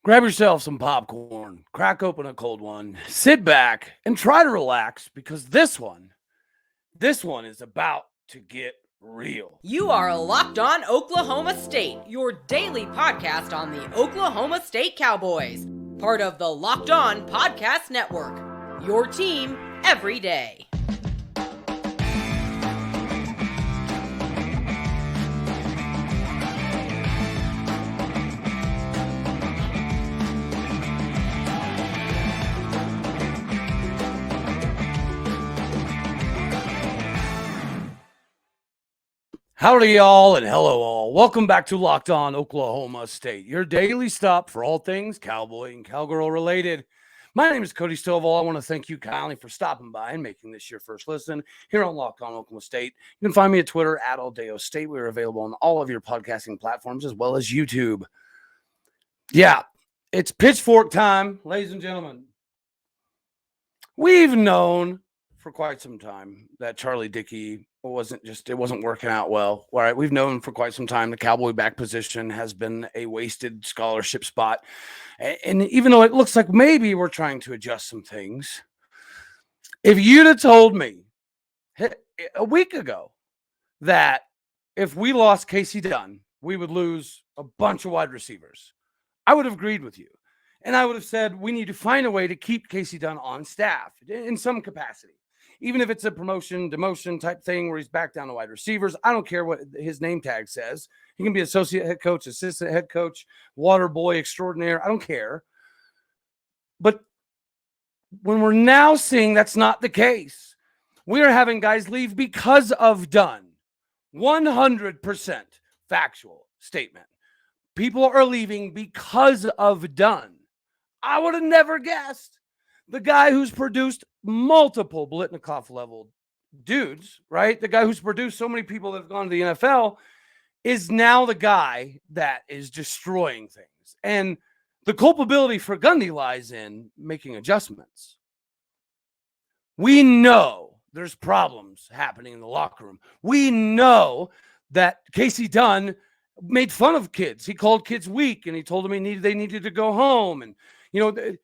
Grab yourself some popcorn, crack open a cold one, sit back, and try to relax because this one is about to get real. You are Locked On Oklahoma State, your daily podcast on the Oklahoma State Cowboys, part of the Locked On Podcast Network. Your team every day. Howdy, y'all, and hello, all. Welcome back to Locked On Oklahoma State, your daily stop for all things cowboy and cowgirl related. My name is Cody Stovall. I want to thank you kindly for stopping by and making this your first listen here on Locked On Oklahoma State. You can find me at Twitter at Aldeo State. We're available on all of your podcasting platforms as well as YouTube. Yeah, it's pitchfork time, ladies and gentlemen. We've known for quite some time that Charlie Dickey it wasn't working out well. All right, we've known for quite some time the Cowboy back position has been a wasted scholarship spot. And even though it looks like maybe we're trying to adjust some things, if you'd have told me a week ago that if we lost Kasey Dunn, we would lose a bunch of wide receivers, I would have agreed with you. And I would have said we need to find a way to keep Kasey Dunn on staff in some capacity. Even if it's a promotion, demotion type thing where he's back down to wide receivers, I don't care what his name tag says. He can be associate head coach, assistant head coach, water boy extraordinaire. I don't care. But when we're now seeing that's not the case, we are having guys leave because of Dunn. 100% factual statement. People are leaving because of Dunn. I would have never guessed. The guy who's produced multiple Blitnikoff level dudes, right? The guy who's produced so many people that have gone to the NFL is now the guy that is destroying things. And the culpability for Gundy lies in making adjustments. We know there's problems happening in the locker room. We know that Kasey Dunn made fun of kids. He called kids weak, and he told them they needed to go home. And,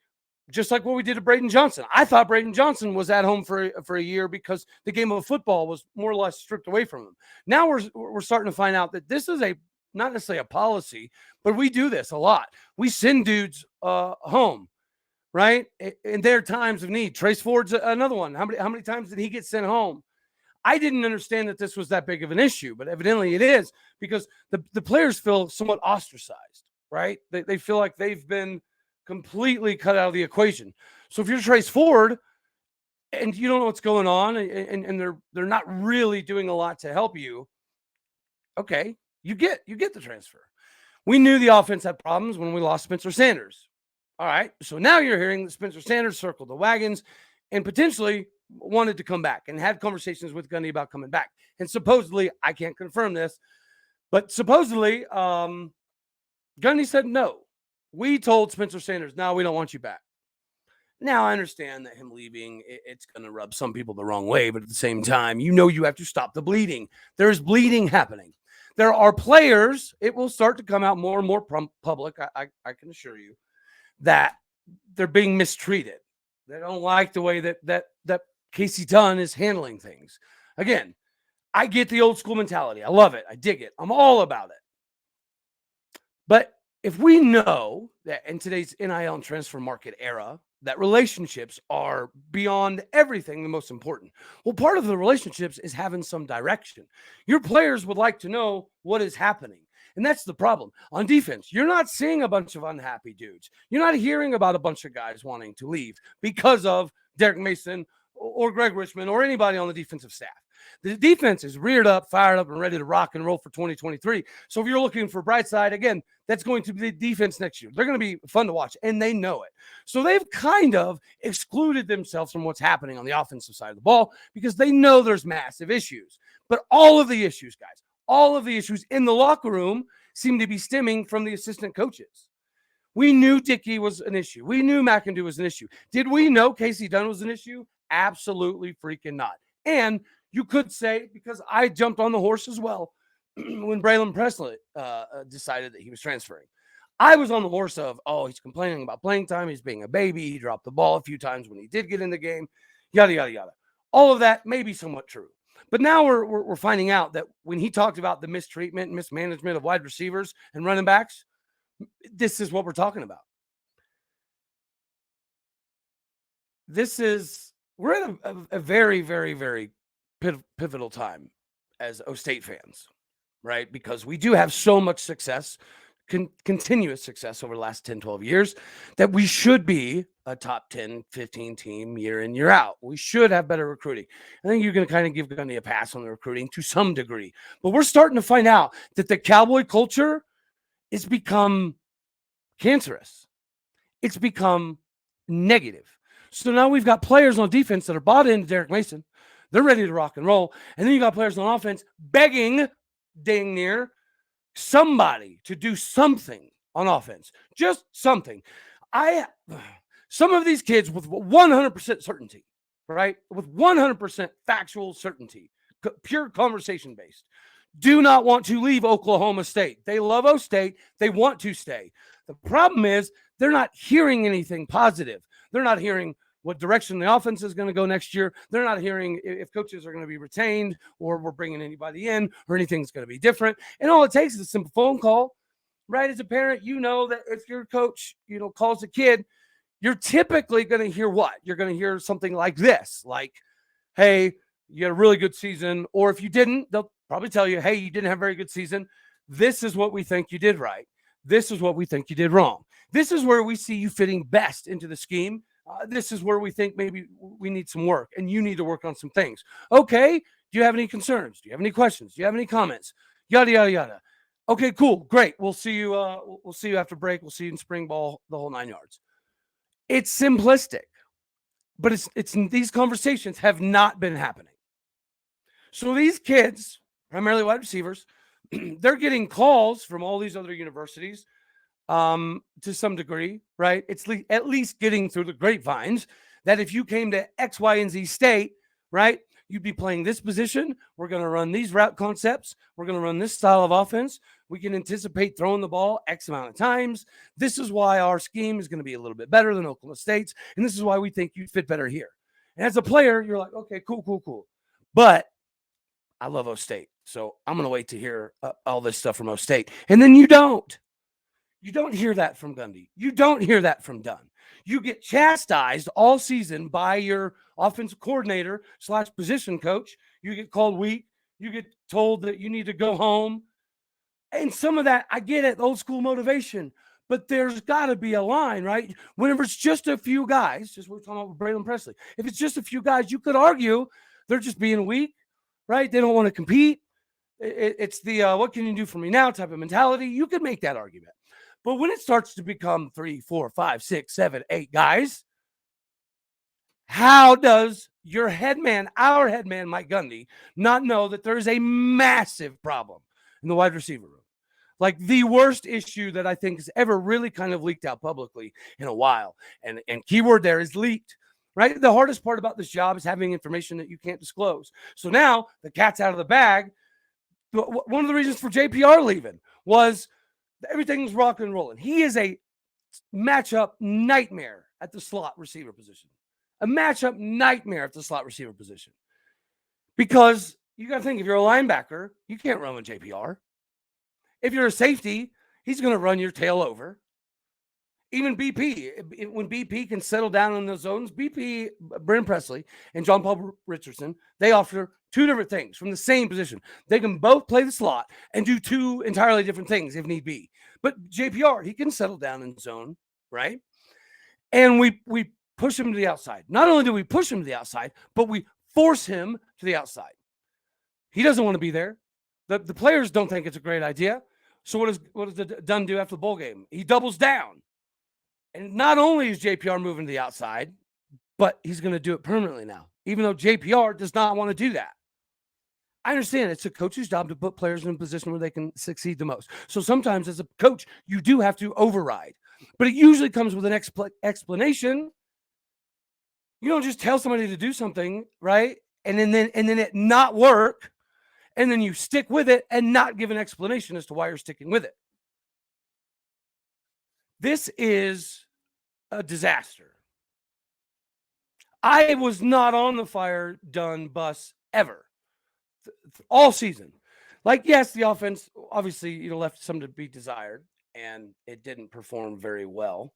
just like what we did to Braden Johnson. I thought Braden Johnson was at home for a year because the game of football was more or less stripped away from him. Now we're starting to find out that this is not necessarily a policy, but we do this a lot. We send dudes home, right? In their times of need. Trace Ford's another one. How many times did he get sent home? I didn't understand that this was that big of an issue, but evidently it is because the players feel somewhat ostracized, right? They feel like they've been completely cut out of the equation. So if you're Trace Ford and you don't know what's going on and they're not really doing a lot to help you, okay, you get the transfer. We knew the offense had problems when we lost Spencer Sanders. All right, so now you're hearing that Spencer Sanders circled the wagons and potentially wanted to come back and had conversations with Gundy about coming back. And supposedly, I can't confirm this, but supposedly Gundy said no. We told Spencer Sanders, no, we don't want you back. Now, I understand that him leaving, it's going to rub some people the wrong way, but at the same time, you have to stop the bleeding. There's bleeding happening. There are players, it will start to come out more and more public, I can assure you, that they're being mistreated. They don't like the way that Kasey Dunn is handling things. Again, I get the old school mentality. I love it. I dig it. I'm all about it. But if we know that in today's NIL and transfer market era, that relationships are beyond everything the most important. Well, part of the relationships is having some direction. Your players would like to know what is happening. And that's the problem. On defense, you're not seeing a bunch of unhappy dudes. You're not hearing about a bunch of guys wanting to leave because of Derek Mason or Greg Richmond or anybody on the defensive staff. The defense is reared up, fired up, and ready to rock and roll for 2023. So if you're looking for bright side, again, that's going to be the defense next year. They're going to be fun to watch, and they know it. So they've kind of excluded themselves from what's happening on the offensive side of the ball because they know there's massive issues. But all of the issues, guys, all of the issues in the locker room seem to be stemming from the assistant coaches. We knew Dickey was an issue. We knew McIndoe was an issue. Did we know Kasey Dunn was an issue? Absolutely freaking not. And you could say, because I jumped on the horse as well when Braylon Presley decided that he was transferring. I was on the horse of, oh, he's complaining about playing time. He's being a baby. He dropped the ball a few times when he did get in the game, yada, yada, yada. All of that may be somewhat true. But now we're finding out that when he talked about the mistreatment, mismanagement of wide receivers and running backs, this is what we're talking about. We're at a very, very, very pivotal time as O State fans, right? Because we do have so much success, continuous success over the last 10, 12 years that we should be a top 10, 15 team year in, year out. We should have better recruiting. I think you're going to kind of give Gundy a pass on the recruiting to some degree. But we're starting to find out that the Cowboy culture has become cancerous. It's become negative. So now we've got players on defense that are bought into Derek Mason. They're ready to rock and roll. And then you got players on offense begging dang near somebody to do something on offense. Just something. Some of these kids with 100% certainty, right? With 100% factual certainty, pure conversation based, do not want to leave Oklahoma State. They love O State. They want to stay. The problem is they're not hearing anything positive. They're not hearing what direction the offense is going to go next year. They're not hearing if coaches are going to be retained or we're bringing anybody in or anything's going to be different. And all it takes is a simple phone call, right? As a parent, you know that if your coach, calls a kid, you're typically going to hear what? You're going to hear something like this, like, hey, you had a really good season. Or if you didn't, they'll probably tell you, hey, you didn't have a very good season. This is what we think you did right. This is what we think you did wrong. This is where we see you fitting best into the scheme. This is where we think maybe we need some work and you need to work on some things. Okay. Do you have any concerns? Do you have any questions? Do you have any comments? Yada, yada, yada. Okay, cool. Great. We'll see you. We'll see you after break. We'll see you in spring ball, the whole 9 yards. It's simplistic, but it's these conversations have not been happening. So these kids, primarily wide receivers, they're getting calls from all these other universities to some degree, right? It's at least getting through the grapevines that if you came to X, Y, and Z state, right, you'd be playing this position. We're going to run these route concepts. We're going to run this style of offense. We can anticipate throwing the ball X amount of times. This is why our scheme is going to be a little bit better than Oklahoma State's. And this is why we think you fit better here. And as a player, you're like, okay, cool. But I love O State. So I'm going to wait to hear all this stuff from O State. And then you don't. You don't hear that from Gundy. You don't hear that from Dunn. You get chastised all season by your offensive coordinator / position coach. You get called weak. You get told that you need to go home. And some of that, I get it, old school motivation. But there's got to be a line, right? Whenever it's just a few guys, just what we're talking about with Braylon Presley. If it's just a few guys, you could argue they're just being weak, right? They don't want to compete. It's the what can you do for me now type of mentality. You could make that argument. But when it starts to become 3, 4, 5, 6, 7, 8 guys, how does your headman, our headman, Mike Gundy, not know that there is a massive problem in the wide receiver room? Like the worst issue that I think has ever really kind of leaked out publicly in a while. And keyword there is leaked, right? The hardest part about this job is having information that you can't disclose. So now the cat's out of the bag. One of the reasons for JPR leaving was everything's rock and rolling. He is a matchup nightmare at the slot receiver position. A matchup nightmare at the slot receiver position. Because you got to think, if you're a linebacker, you can't run with JPR. If you're a safety, he's going to run your tail over. Even BP, when BP can settle down in those zones, BP, Brandon Presley, and John Paul Richardson, they offer two different things from the same position. They can both play the slot and do two entirely different things if need be. But JPR, he can settle down in zone, right? And we push him to the outside. Not only do we push him to the outside, but we force him to the outside. He doesn't want to be there. The players don't think it's a great idea. So what does Dunn do after the bowl game? He doubles down. And not only is JPR moving to the outside, but he's going to do it permanently now, even though JPR does not want to do that. I understand it's a coach's job to put players in a position where they can succeed the most. So sometimes as a coach, you do have to override, but it usually comes with an explanation. You don't just tell somebody to do something, right? And then it not work. And then you stick with it and not give an explanation as to why you're sticking with it. This is a disaster. I was not on the Fire Dunn bus ever, all season. Like, yes, the offense obviously, left some to be desired, and it didn't perform very well.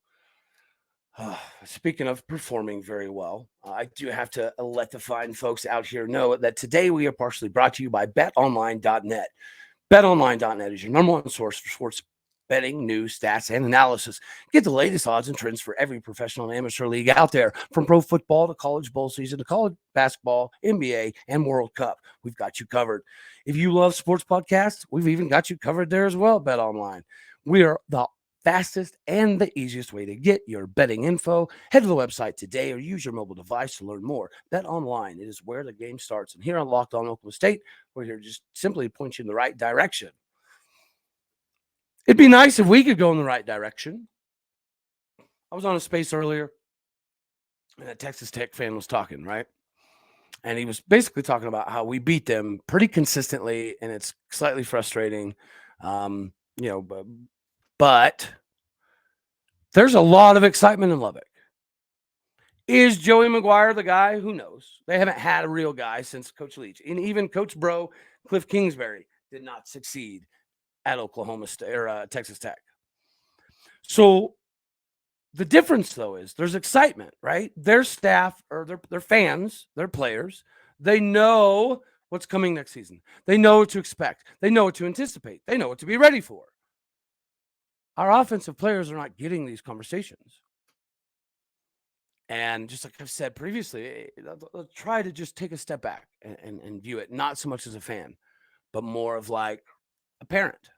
Speaking of performing very well, I do have to let the fine folks out here know that today we are partially brought to you by betonline.net. BetOnline.net is your number one source for sports betting, news, stats, and analysis. Get the latest odds and trends for every professional and amateur league out there, from pro football to college bowl season to college basketball, NBA, and World Cup. We've got you covered. If you love sports podcasts, we've even got you covered there as well, BetOnline. We are the fastest and the easiest way to get your betting info. Head to the website today or use your mobile device to learn more. Bet online. It is where the game starts. And here on Locked On Oklahoma State, we're here just simply point you in the right direction. It'd be nice if we could go in the right direction. I was on a space earlier, and a Texas Tech fan was talking, right? And he was basically talking about how we beat them pretty consistently, and it's slightly frustrating, but there's a lot of excitement in Lubbock. Is Joey McGuire the guy? Who knows? They haven't had a real guy since Coach Leach. And even Coach Bro, Cliff Kingsbury, did not succeed at Oklahoma State or Texas Tech. So the difference, though, is there's excitement, right? Their staff or their fans, their players, they know what's coming next season. They know what to expect. They know what to anticipate. They know what to be ready for. Our offensive players are not getting these conversations. And just like I've said previously, I'll try to just take a step back and view it not so much as a fan, but more of like a parent.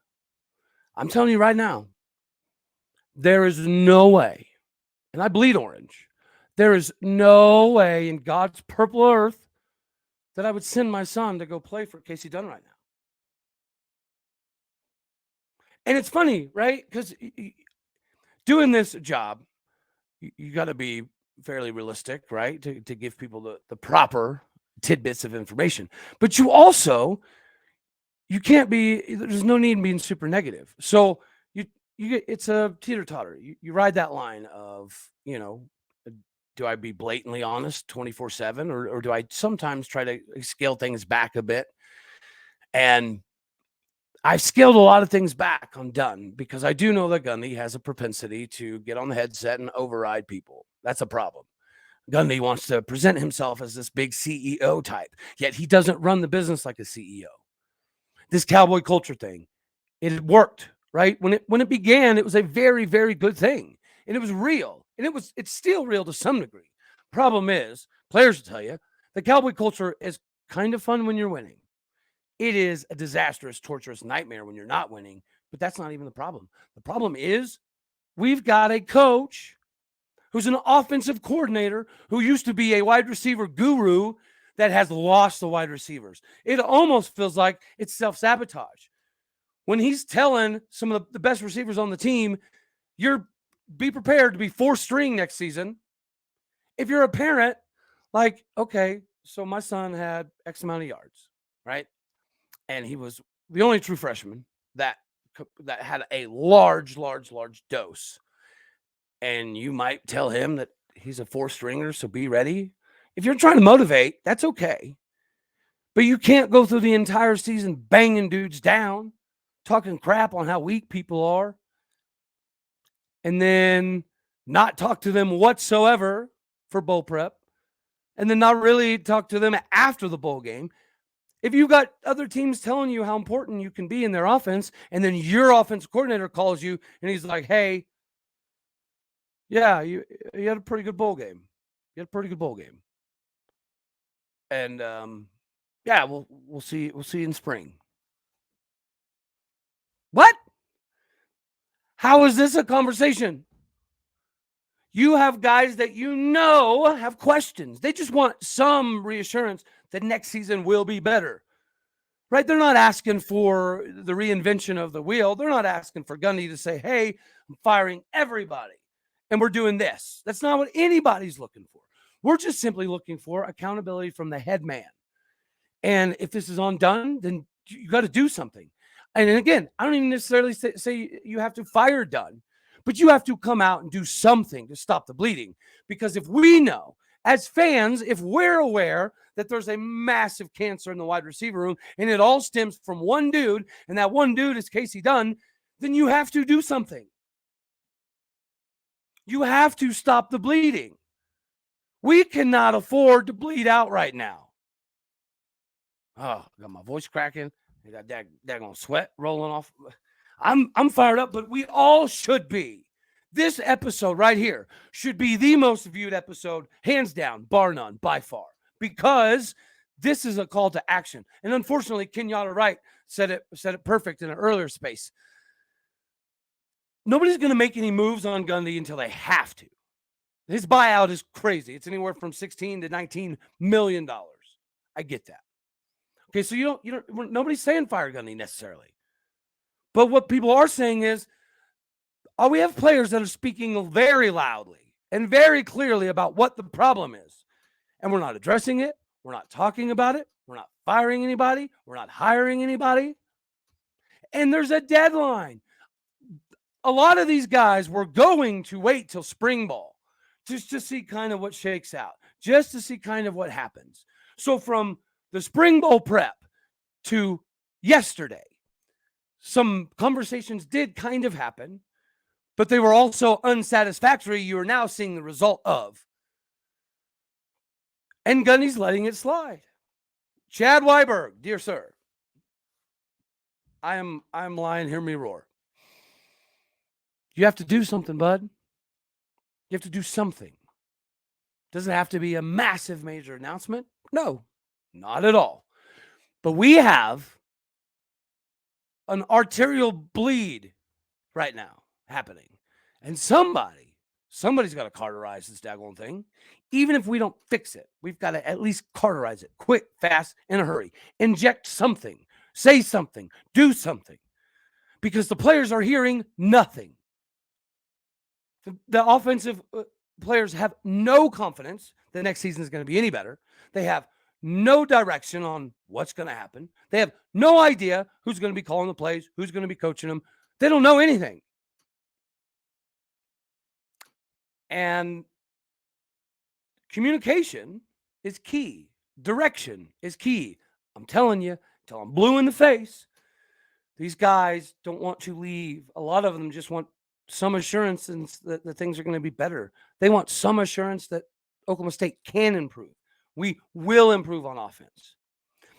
I'm telling you right now, there is no way, and I bleed orange, there is no way in God's purple earth that I would send my son to go play for Kasey Dunn right now. And it's funny, right? Because doing this job, you got to be fairly realistic, right? To give people the proper tidbits of information. But you can't be, there's no need in being super negative. So you get, it's a teeter-totter. You ride that line of, do I be blatantly honest 24/7 or do I sometimes try to scale things back a bit? And I've scaled a lot of things back on Dunn because I do know that Gundy has a propensity to get on the headset and override people. That's a problem. Gundy wants to present himself as this big CEO type, yet he doesn't run the business like a CEO. This cowboy culture thing, it worked, right? When it began, it was a very, very good thing. And it was real. And it's still real to some degree. Problem is, players will tell you, the cowboy culture is kind of fun when you're winning. It is a disastrous, torturous nightmare when you're not winning, but that's not even the problem. The problem is we've got a coach who's an offensive coordinator who used to be a wide receiver guru that has lost the wide receivers. It almost feels like it's self-sabotage. When he's telling some of the best receivers on the team, be prepared to be fourth string next season. If you're a parent, like, okay, so my son had X amount of yards, right? And he was the only true freshman that had a large dose. And you might tell him that he's a fourth stringer, so be ready. If you're trying to motivate, that's okay. But you can't go through the entire season banging dudes down, talking crap on how weak people are, and then not talk to them whatsoever for bowl prep, and then not really talk to them after the bowl game. If you got other teams telling you how important you can be in their offense, and then your offensive coordinator calls you and he's like, hey, yeah, you had a pretty good bowl game. You had a pretty good bowl game. And yeah, we'll see you in spring. What? How is this a conversation? You have guys that have questions. They just want some reassurance that next season will be better, right? They're not asking for the reinvention of the wheel. They're not asking for Gundy to say, hey, I'm firing everybody and we're doing this. That's not what anybody's looking for. We're just simply looking for accountability from the head man. And if this is undone, then you got to do something. And again, I don't even necessarily say you have to fire Dunn, But you have to come out and do something to stop the bleeding. Because if we know, as fans, if we're aware that there's a massive cancer in the wide receiver room and it all stems from one dude, and that one dude is Kasey Dunn, then you have to do something. You have to stop the bleeding. We cannot afford to bleed out right now. Oh, I got my voice cracking. I got daggone sweat rolling off. I'm fired up, but we all should be. This episode right here should be the most viewed episode, hands down, bar none, by far, because this is a call to action. And unfortunately, Kenyatta Wright said it perfect in an earlier space. Nobody's going to make any moves on Gundy until they have to. His buyout is crazy. It's anywhere from $16 to $19 million. I get that. Okay, so you don't. Nobody's saying fire Gundy necessarily, but what people are saying is, we have players that are speaking very loudly and very clearly about what the problem is, and we're not addressing it. We're not talking about it. We're not firing anybody. We're not hiring anybody, and there's a deadline. A lot of these guys were going to wait till spring ball just to see kind of what shakes out, just to see kind of what happens. So from the spring bowl prep to yesterday, some conversations did kind of happen, but they were also unsatisfactory. You are now seeing the result of. And Gundy's letting it slide. Chad Weiberg, dear sir, I'm lying, hear me roar. You have to do something, bud. You have to do something. Does it have to be a massive major announcement? No, not at all. But we have an arterial bleed right now happening. And somebody's got to cauterize this daggone thing. Even if we don't fix it, we've got to at least cauterize it quick, fast, in a hurry. Inject something, say something, do something. Because the players are hearing nothing. The offensive players have no confidence the next season is going to be any better. They have no direction on what's going to happen. They have no idea who's going to be calling the plays, who's going to be coaching them. They don't know anything. And communication is key. Direction is key. I'm telling you, till I'm blue in the face, these guys don't want to leave. A lot of them just want some assurance that things are going to be better. They want some assurance that Oklahoma State can improve. We will improve on offense.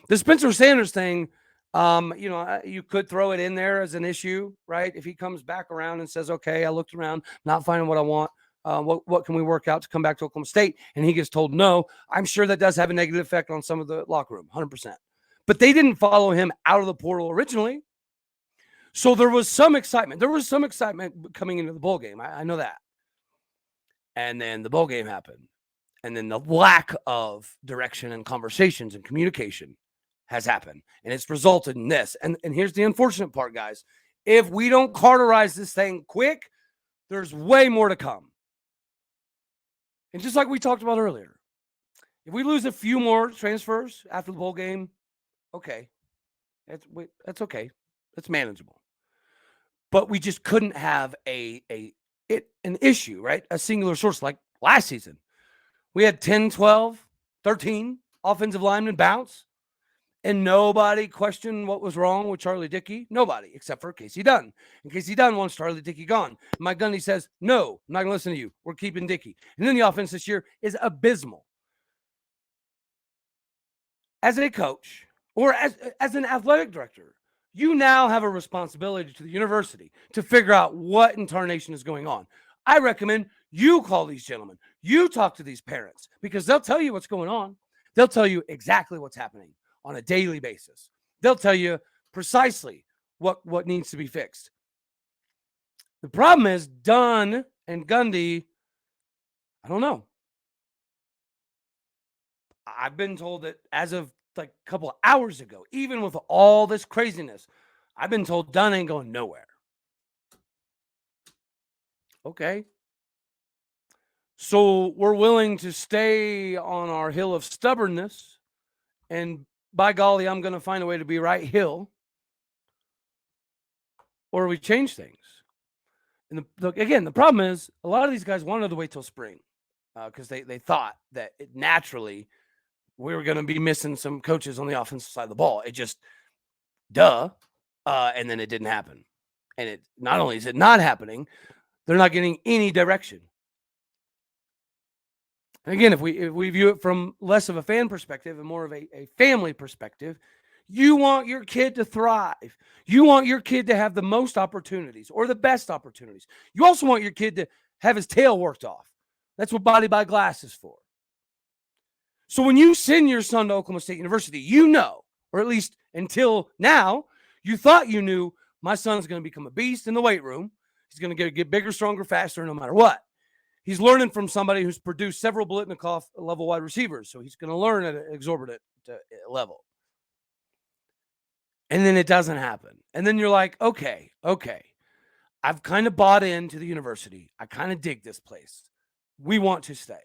The Spencer Sanders thing, you could throw it in there as an issue, right? If he comes back around and says, okay, I looked around, not finding what I want. What can we work out to come back to Oklahoma State? And he gets told no. I'm sure that does have a negative effect on some of the locker room, 100%. But they didn't follow him out of the portal originally. So there was some excitement. There was some excitement coming into the bowl game. I know that. And then the bowl game happened. And then the lack of direction and conversations and communication has happened. And it's resulted in this. And here's the unfortunate part, guys. If we don't cauterize this thing quick, there's way more to come. And just like we talked about earlier, if we lose a few more transfers after the bowl game, okay. That's okay. That's manageable. But we just couldn't have an issue, right? A singular source like last season. We had 10, 12, 13 offensive linemen bounce, and nobody questioned what was wrong with Charlie Dickey. Nobody, except for Kasey Dunn. And Kasey Dunn wants Charlie Dickey gone. Mike Gundy says, no, I'm not going to listen to you. We're keeping Dickey. And then the offense this year is abysmal. As a coach or as an athletic director, you now have a responsibility to the university to figure out what in tarnation is going on. I recommend you call these gentlemen. You talk to these parents because they'll tell you what's going on. They'll tell you exactly what's happening on a daily basis. They'll tell you precisely what needs to be fixed. The problem is Dunn and Gundy, I don't know. I've been told that as of like a couple of hours ago, even with all this craziness, I've been told Dunn ain't going nowhere. Okay. So we're willing to stay on our hill of stubbornness, and by golly, I'm going to find a way to be right hill, or we change things. And the problem is a lot of these guys wanted to wait till spring because they thought that naturally we were going to be missing some coaches on the offensive side of the ball. It just, and then it didn't happen. And it not only is it not happening, they're not getting any direction. And again, if we view it from less of a fan perspective and more of a family perspective, you want your kid to thrive. You want your kid to have the most opportunities or the best opportunities. You also want your kid to have his tail worked off. That's what Body by Glass is for. So when you send your son to Oklahoma State University, you know, or at least until now, you thought you knew my son's going to become a beast in the weight room. He's going to get bigger, stronger, faster, no matter what. He's learning from somebody who's produced several Biletnikoff-level wide receivers, so he's going to learn at an exorbitant level. And then it doesn't happen. And then you're like, okay. I've kind of bought into the university. I kind of dig this place. We want to stay.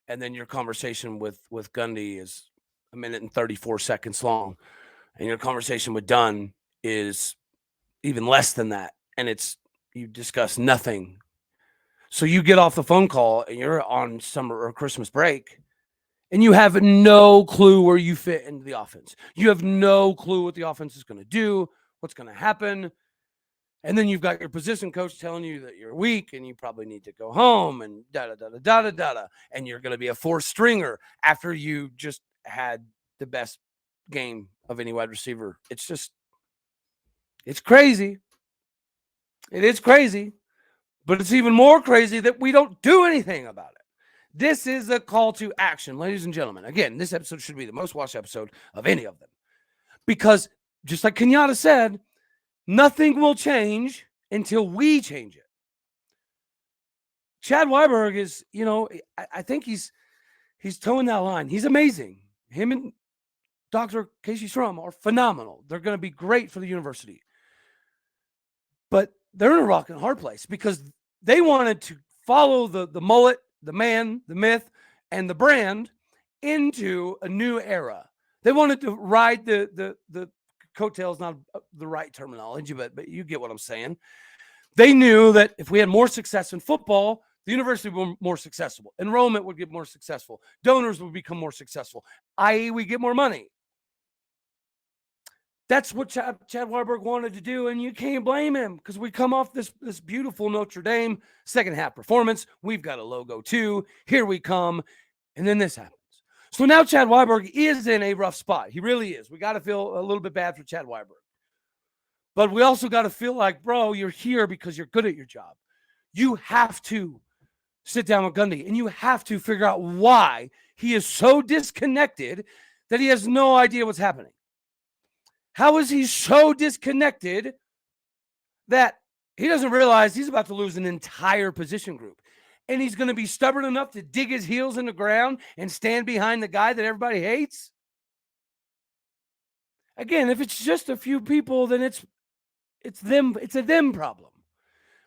And then your conversation with Gundy is 1 minute and 34 seconds long. And your conversation with Dunn is even less than that. And you discuss nothing. So you get off the phone call and you're on summer or Christmas break and you have no clue where you fit into the offense. You have no clue what the offense is going to do, what's going to happen. And then you've got your position coach telling you that you're weak and you probably need to go home and da-da-da-da-da-da-da. And you're going to be a fourth stringer after you just had the best game of any wide receiver. It's crazy. It is crazy. But it's even more crazy that we don't do anything about it. This is a call to action, ladies and gentlemen. Again, this episode should be the most watched episode of any of them. Because just like Kenyatta said, nothing will change until we change it. Chad Weiberg is, I think he's towing that line. He's amazing. Him and Dr. Kasey Strum are phenomenal. They're going to be great for the university. But they're in a rock and hard place because they wanted to follow the mullet, the man, the myth, and the brand into a new era. They wanted to ride the coattails, not the right terminology, but you get what I'm saying. They knew that if we had more success in football, the university would be more successful. Enrollment would get more successful. Donors would become more successful, i.e. we get more money. That's what Chad Weiberg wanted to do, and you can't blame him because we come off this beautiful Notre Dame second half performance. We've got a logo too. Here we come, and then this happens. So now Chad Weiberg is in a rough spot. He really is. We got to feel a little bit bad for Chad Weiberg. But we also got to feel like, bro, you're here because you're good at your job. You have to sit down with Gundy, and you have to figure out why he is so disconnected that he has no idea what's happening. How is he so disconnected that he doesn't realize he's about to lose an entire position group? And he's going to be stubborn enough to dig his heels in the ground and stand behind the guy that everybody hates? Again, if it's just a few people, then it's them. It's a them problem.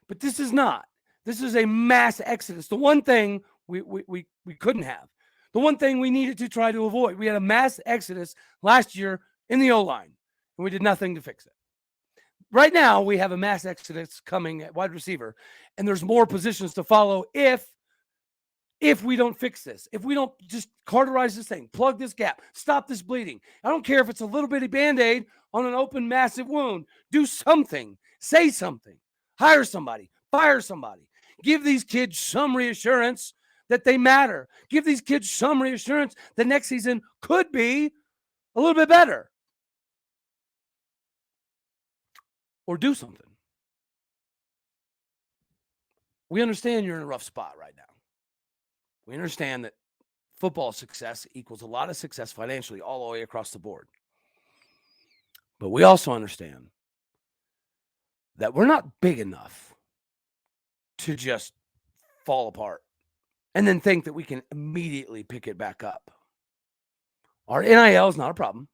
But this is not. This is a mass exodus. The one thing we couldn't have. The one thing we needed to try to avoid. We had a mass exodus last year in the O-line. And we did nothing to fix it. Right now, we have a mass exodus coming at wide receiver, and there's more positions to follow if we don't fix this. If we don't just cauterize this thing, plug this gap, stop this bleeding. I don't care if it's a little bitty Band-Aid on an open, massive wound. Do something. Say something. Hire somebody. Fire somebody. Give these kids some reassurance that they matter. Give these kids some reassurance that next season could be a little bit better. Or do something. We understand you're in a rough spot right now. We understand that football success equals a lot of success financially all the way across the board. But we also understand that we're not big enough to just fall apart and then think that we can immediately pick it back up. Our NIL is not a problem.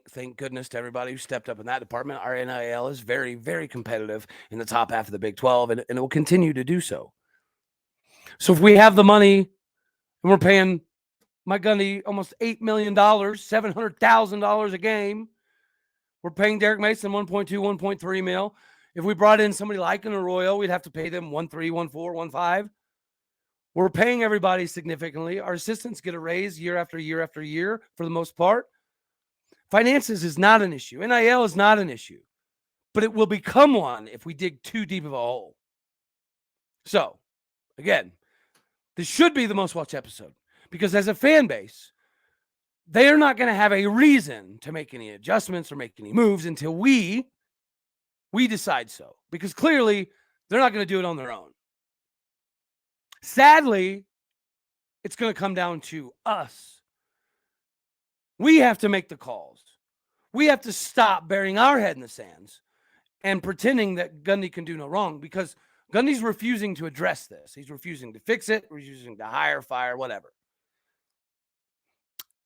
Thank goodness to everybody who stepped up in that department. Our NIL is very, very competitive in the top half of the Big 12, and it will continue to do so. So if we have the money and we're paying Mike Gundy almost $8 million, $700,000 a game, we're paying Derek Mason 1.2, 1.3 mil, If we brought in somebody like an Arroyo, we'd have to pay them 1.3, 1.4, 1.5. We're paying everybody significantly. Our assistants get a raise year after year after year for the most part. Finances is not an issue. NIL is not an issue, but it will become one if we dig too deep of a hole. So, again, this should be the most watched episode because as a fan base, they are not going to have a reason to make any adjustments or make any moves until we decide so, because clearly they're not going to do it on their own. Sadly, it's going to come down to us. We have to make the calls. We have to stop burying our head in the sands and pretending that Gundy can do no wrong, because Gundy's refusing to address this. He's refusing to fix it, refusing to hire, fire, whatever.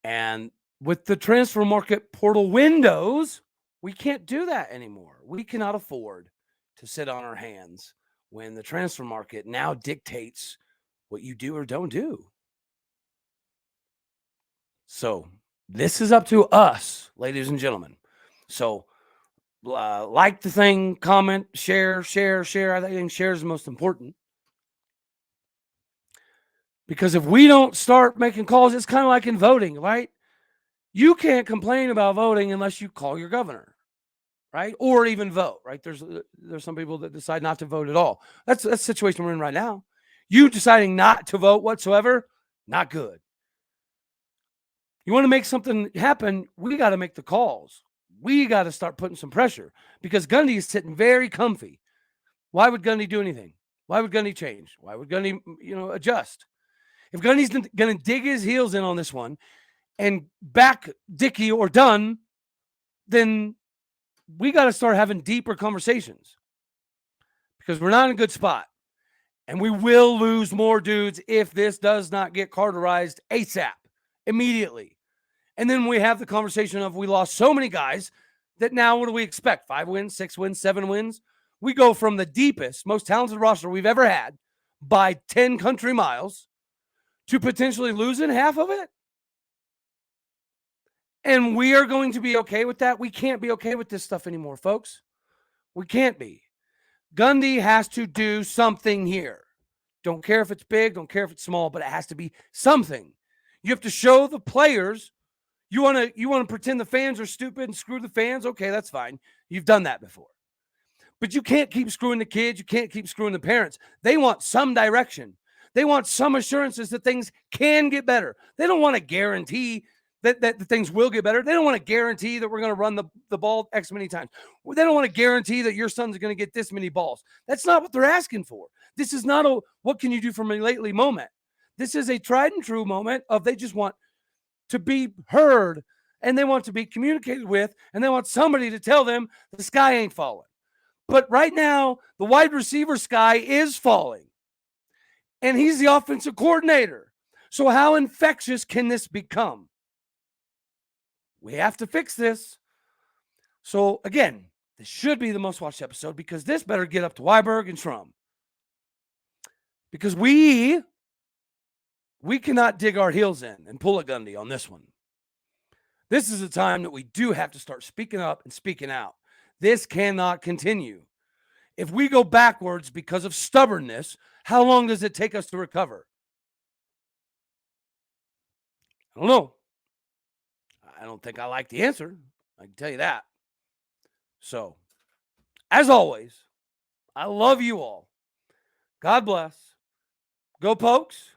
And with the transfer market portal windows, we can't do that anymore. We cannot afford to sit on our hands when the transfer market now dictates what you do or don't do. So this is up to us, ladies and gentlemen. So like the thing, comment, share. I think share is the most important. Because if we don't start making calls, it's kind of like in voting, right? You can't complain about voting unless you call your governor, right? Or even vote, right? There's some people that decide not to vote at all. That's the situation we're in right now. You deciding not to vote whatsoever, not good. You want to make something happen, we got to make the calls. We got to start putting some pressure because Gundy is sitting very comfy. Why would Gundy do anything? Why would Gundy change? Why would Gundy, adjust? If Gundy's going to dig his heels in on this one and back Dickey or Dunn, then we got to start having deeper conversations because we're not in a good spot. And we will lose more dudes if this does not get carterized ASAP, immediately. And then we have the conversation of we lost so many guys that now what do we expect? 5 wins, 6 wins, 7 wins? We go from the deepest, most talented roster we've ever had by 10 country miles to potentially losing half of it. And we are going to be okay with that. We can't be okay with this stuff anymore, folks. We can't be. Gundy has to do something here. Don't care if it's big, don't care if it's small, but it has to be something. You have to show the players. You want to pretend the fans are stupid and screw the fans? Okay, that's fine. You've done that before. But you can't keep screwing the kids. You can't keep screwing the parents. They want some direction. They want some assurances that things can get better. They don't want to guarantee that the things will get better. They don't want to guarantee that we're going to run the ball X many times. They don't want to guarantee that your son's going to get this many balls. That's not what they're asking for. This is not a what can you do for me lately moment. This is a tried and true moment of they just want to be heard and they want to be communicated with and they want somebody to tell them the sky ain't falling. But right now, the wide receiver sky is falling. And he's the offensive coordinator. So how infectious can this become? We have to fix this. So again, this should be the most watched episode because this better get up to Weiberg and Schrum. Because we cannot dig our heels in and pull a Gundy on this one. This is a time that we do have to start speaking up and speaking out. This cannot continue. If we go backwards because of stubbornness, how long does it take us to recover? I don't know. I don't think I like the answer. I can tell you that. So, as always, I love you all. God bless. Go Pokes.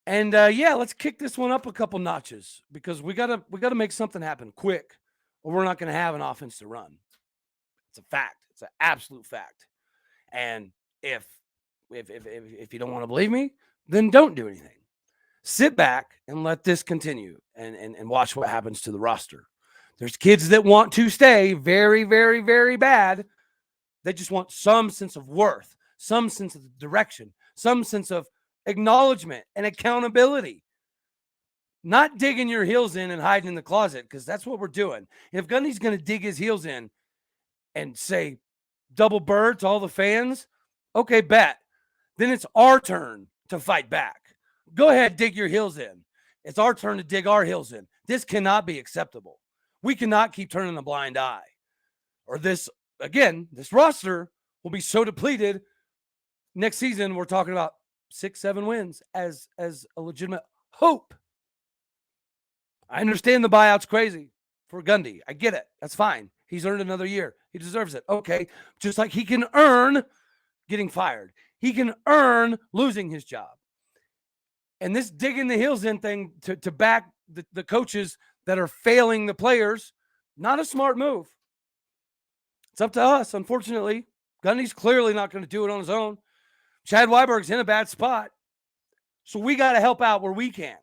And let's kick this one up a couple notches because we gotta make something happen quick, or we're not gonna have an offense to run. It's a fact. It's an absolute fact. And if you don't want to believe me, then don't do anything. Sit back and let this continue and watch what happens to the roster. There's kids that want to stay very, very, very bad. They just want some sense of worth, some sense of direction, some sense of acknowledgement and accountability. Not digging your heels in and hiding in the closet, because that's what we're doing. If Gundy's going to dig his heels in and say double bird to all the fans, okay, bet. Then it's our turn to fight back. Go ahead, dig your heels in. It's our turn to dig our heels in. This cannot be acceptable. We cannot keep turning a blind eye, or this again, this roster will be so depleted. Next season, we're talking about 6-7 wins as a legitimate hope. I understand the buyout's crazy for Gundy. I get it. That's fine. He's earned another year. He deserves it. Okay. Just like he can earn getting fired. He can earn losing his job. And this digging the heels in thing to back the coaches that are failing the players, not a smart move. It's up to us, unfortunately. Gundy's clearly not going to do it on his own. Chad Weiberg's in a bad spot. So we got to help out where we can.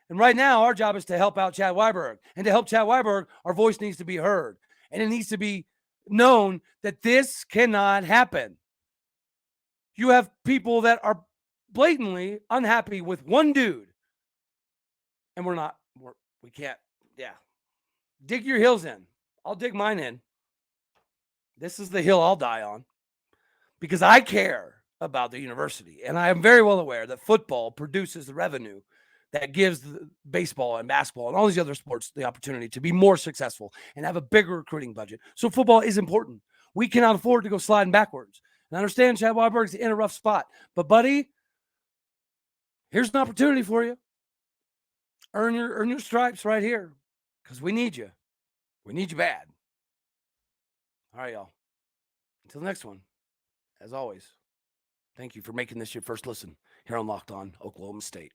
And right now, our job is to help out Chad Weiberg. And to help Chad Weiberg, our voice needs to be heard. And it needs to be known that this cannot happen. You have people that are blatantly unhappy with one dude. And we can't, dig your heels in. I'll dig mine in. This is the hill I'll die on. Because I care about the university. And I am very well aware that football produces the revenue that gives baseball and basketball and all these other sports the opportunity to be more successful and have a bigger recruiting budget. So football is important. We cannot afford to go sliding backwards. And I understand Chad Weiberg's in a rough spot. But, buddy, here's an opportunity for you. Earn your stripes right here because we need you. We need you bad. All right, y'all. Until the next one, as always, thank you for making this your first listen here on Locked On Oklahoma State.